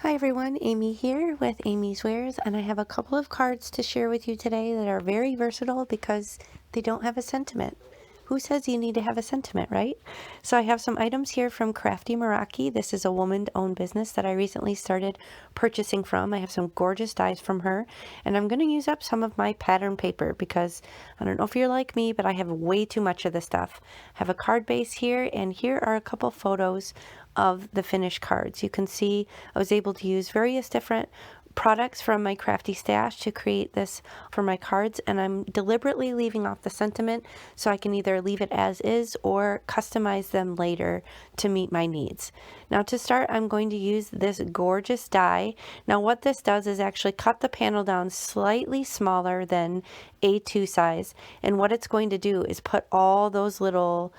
Hi everyone, Amy here with Amy's Wares, and I have a couple of cards to share with you today that are very versatile because they don't have a sentiment. Who says you need to have a sentiment, right? So I have some items here from Crafty Meraki. This is a woman-owned business that I recently started purchasing from. I have some gorgeous dies from her, and I'm going to use up some of my pattern paper because I don't know if you're like me, but I have way too much of this stuff. I have a card base here, and here are a couple photos of the finished cards. You can see I was able to use various different products from my crafty stash to create this for my cards, and I'm deliberately leaving off the sentiment so I can either leave it as is or customize them later to meet my needs. Now to start, I'm going to use this gorgeous die. Now what this does is actually cut the panel down slightly smaller than A2 size, and what it's going to do is put all those little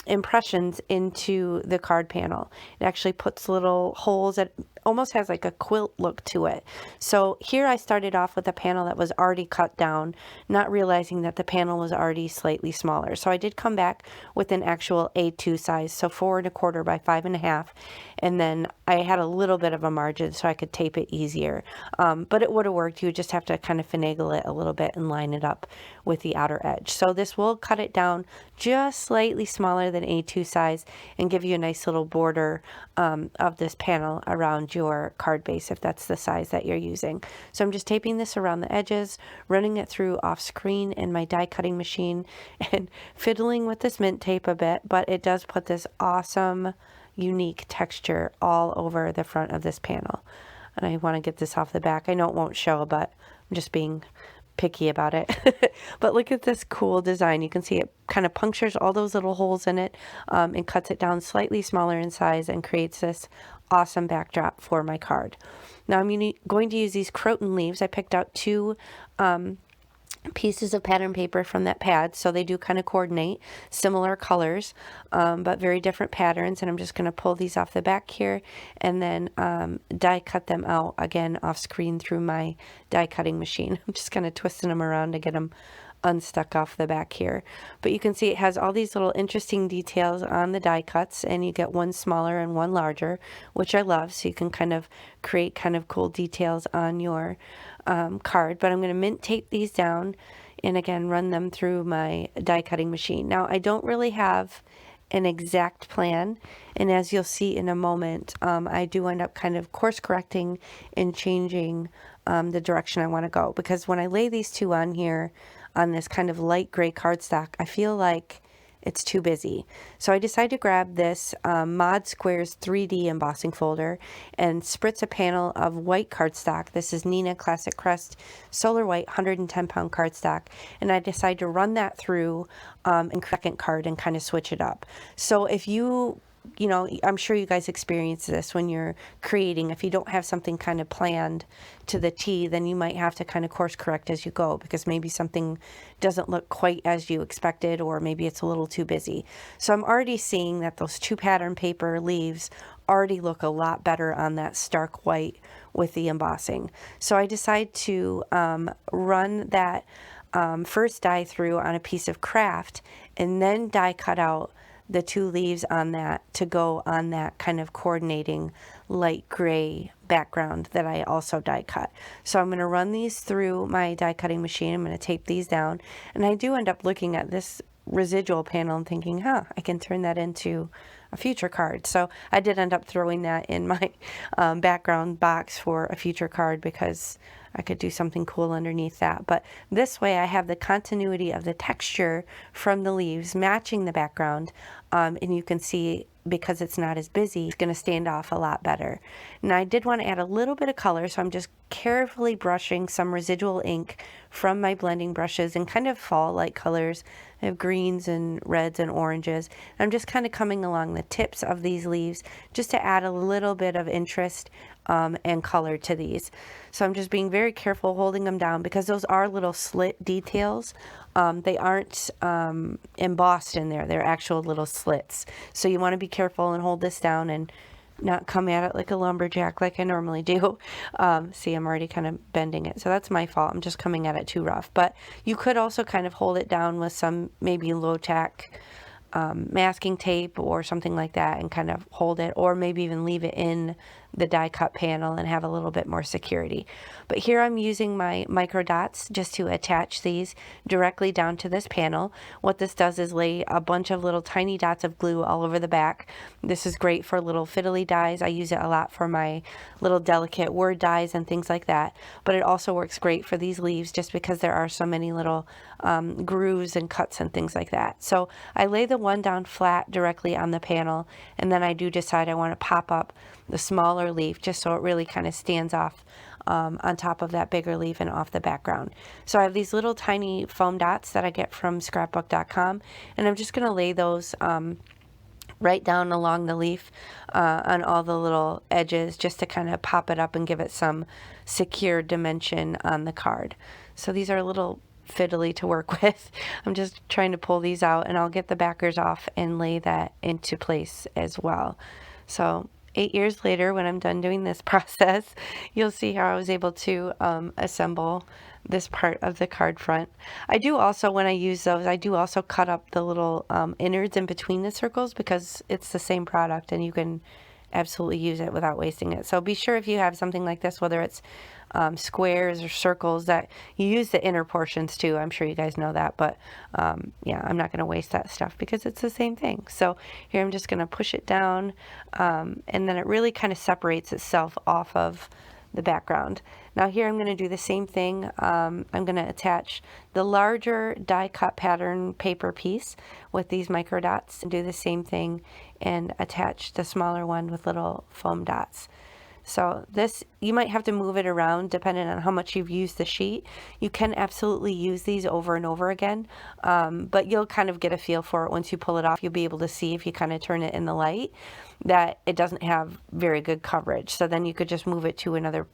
impressions into the card panel. It actually puts little holes that almost has like a quilt look to it. So here I started off with a panel that was already cut down, not realizing that the panel was already slightly smaller. So I did come back with an actual A2 size, so 4¼ by 5½, and then I had a little bit of a margin so I could tape it easier. But it would have worked. You would just have to kind of finagle it a little bit and line it up with the outer edge. So this will cut it down just slightly smaller than A2 size and give you a nice little border of this panel around your card base if that's the size that you're using. So I'm just taping this around the edges, running it through off screen in my die cutting machine and fiddling with this mint tape a bit, but it does put this awesome unique texture all over the front of this panel. And I want to get this off the back. I know it won't show, but I'm just being picky about it. But look at this cool design. You can see it kind of punctures all those little holes in it and cuts it down slightly smaller in size and creates this awesome backdrop for my card. Now I'm going to use these croton leaves. I picked out two pieces of pattern paper from that pad, so they do kind of coordinate, similar colors, but very different patterns. And I'm just going to pull these off the back here and then die cut them out again off screen through my die cutting machine. I'm just kind of twisting them around to get them unstuck off the back here. But you can see it has all these little interesting details on the die cuts, and you get one smaller and one larger, which I love, so you can kind of create kind of cool details on your card. But I'm going to mint tape these down and again run them through my die cutting machine. Now I don't really have an exact plan, and as you'll see in a moment, I do end up kind of course correcting and changing the direction I want to go, because when I lay these two on here on this kind of light gray cardstock, I feel like it's too busy. So I decided to grab this Mod Squares 3D embossing folder and spritz a panel of white cardstock. This is Neenah Classic Crest Solar White 110-pound cardstock, and I decided to run that through and second card and kind of switch it up. So if you know, I'm sure you guys experience this when you're creating. If you don't have something kind of planned to the T, then you might have to kind of course correct as you go, because maybe something doesn't look quite as you expected, or maybe it's a little too busy. So I'm already seeing that those two pattern paper leaves already look a lot better on that stark white with the embossing. So I decided to run that first die through on a piece of craft and then die cut out the two leaves on that to go on that kind of coordinating light gray background that I also die cut. So I'm going to run these through my die cutting machine. I'm going to tape these down, and I do end up looking at this residual panel and thinking, I can turn that into a future card. So I did end up throwing that in my background box for a future card, because I could do something cool underneath that. But this way I have the continuity of the texture from the leaves matching the background, and you can see, because it's not as busy, it's going to stand off a lot better. Now I did want to add a little bit of color, so I'm just carefully brushing some residual ink from my blending brushes in kind of fall-like colors. I have greens and reds and oranges. I'm just kind of coming along the tips of these leaves just to add a little bit of interest and color to these. So I'm just being very careful holding them down, because those are little slit details. They aren't embossed in there. They're actual little slits. So you want to be careful and hold this down and not come at it like a lumberjack like I normally do. See, I'm already kind of bending it. So that's my fault. I'm just coming at it too rough. But you could also kind of hold it down with some maybe low tack masking tape or something like that and kind of hold it, or maybe even leave it in the die cut panel and have a little bit more security. But here I'm using my micro dots just to attach these directly down to this panel. What this does is lay a bunch of little tiny dots of glue all over the back. This is great for little fiddly dies. I use it a lot for my little delicate word dies and things like that. But it also works great for these leaves just because there are so many little grooves and cuts and things like that. So I lay the one down flat directly on the panel, and then I do decide I want to pop up the smaller leaf just so it really kind of stands off on top of that bigger leaf and off the background. So I have these little tiny foam dots that I get from scrapbook.com, and I'm just going to lay those right down along the leaf on all the little edges just to kind of pop it up and give it some secure dimension on the card. So these are a little fiddly to work with. I'm just trying to pull these out, and I'll get the backers off and lay that into place as well. So 8 years later, when I'm done doing this process, you'll see how I was able to assemble this part of the card front. I do also, when I use those, I do also cut up the little innards in between the circles because it's the same product and you can absolutely use it without wasting it. So be sure if you have something like this, whether it's squares or circles, that you use the inner portions too. I'm sure you guys know that, but yeah, I'm not going to waste that stuff because it's the same thing. So here I'm just going to push it down, and then it really kind of separates itself off of the background. Now here I'm going to do the same thing. I'm going to attach the larger die cut pattern paper piece with these micro dots and do the same thing and attach the smaller one with little foam dots. So this, you might have to move it around depending on how much you've used the sheet. You can absolutely use these over and over again, but you'll kind of get a feel for it once you pull it off. You'll be able to see if you kind of turn it in the light that it doesn't have very good coverage. So then you could just move it to another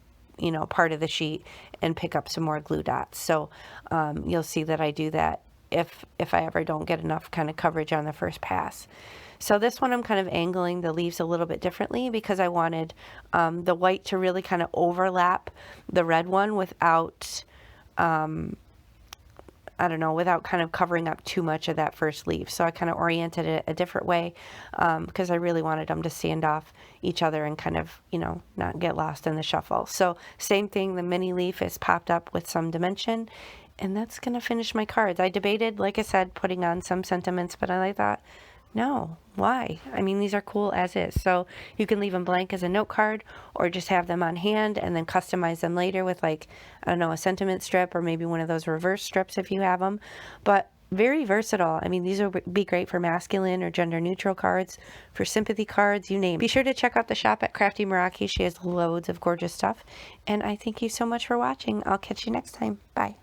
part of the sheet and pick up some more glue dots. So you'll see that I do that if I ever don't get enough kind of coverage on the first pass. So this one I'm kind of angling the leaves a little bit differently because I wanted the white to really kind of overlap the red one without, without kind of covering up too much of that first leaf. So I kind of oriented it a different way because I really wanted them to stand off each other and kind of, not get lost in the shuffle. So same thing, the mini leaf is popped up with some dimension, and that's going to finish my cards. I debated, like I said, putting on some sentiments, but I thought, no, why? I mean, these are cool as is. So you can leave them blank as a note card or just have them on hand and then customize them later with a sentiment strip or maybe one of those reverse strips if you have them. But very versatile. I mean, these would be great for masculine or gender neutral cards, for sympathy cards, you name it. Be sure to check out the shop at Crafty Meraki. She has loads of gorgeous stuff. And I thank you so much for watching. I'll catch you next time. Bye.